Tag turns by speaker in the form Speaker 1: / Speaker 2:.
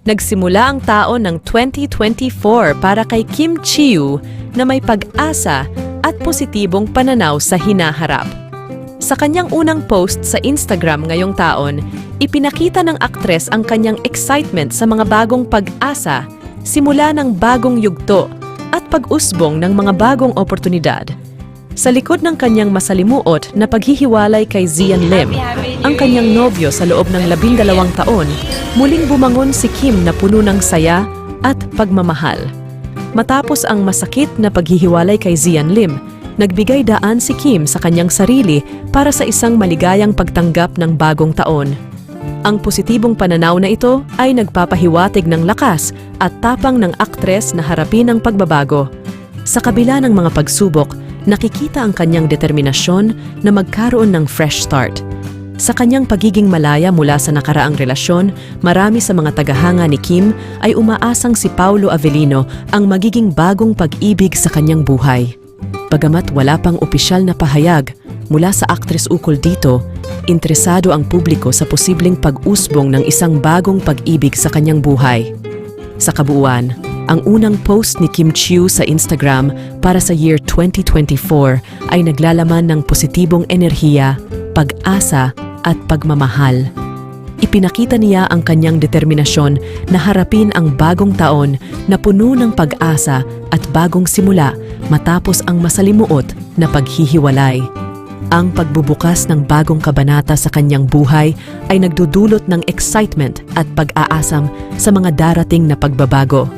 Speaker 1: Nagsimula ang taon ng 2024 para kay Kim Chiu na may pag-asa at positibong pananaw sa hinaharap. Sa kanyang unang post sa Instagram ngayong taon, ipinakita ng aktres ang kanyang excitement sa mga bagong pag-asa, simula ng bagong yugto at pag-usbong ng mga bagong oportunidad. Sa likod ng kanyang masalimuot na paghihiwalay kay Zian Lim, ang kanyang nobyo sa loob ng 12 taon, muling bumangon si Kim na puno ng saya at pagmamahal. Matapos ang masakit na paghihiwalay kay Zian Lim, nagbigay daan si Kim sa kanyang sarili para sa isang maligayang pagtanggap ng bagong taon. Ang positibong pananaw na ito ay nagpapahiwatig ng lakas at tapang ng aktres na harapin ang pagbabago. Sa kabila ng mga pagsubok, nakikita ang kanyang determinasyon na magkaroon ng fresh start. Sa kanyang pagiging malaya mula sa nakaraang relasyon, marami sa mga tagahanga ni Kim ay umaasang si Paulo Avellino ang magiging bagong pag-ibig sa kanyang buhay. Bagamat wala pang opisyal na pahayag mula sa aktres ukol dito, interesado ang publiko sa posibleng pag-usbong ng isang bagong pag-ibig sa kanyang buhay. Sa kabuuan, ang unang post ni Kim Chiu sa Instagram para sa year 2024 ay naglalaman ng positibong enerhiya, pag-asa at pagmamahal. Ipinakita niya ang kanyang determinasyon na harapin ang bagong taon na puno ng pag-asa at bagong simula matapos ang masalimuot na paghihiwalay. Ang pagbubukas ng bagong kabanata sa kanyang buhay ay nagdudulot ng excitement at pag-aasam sa mga darating na pagbabago.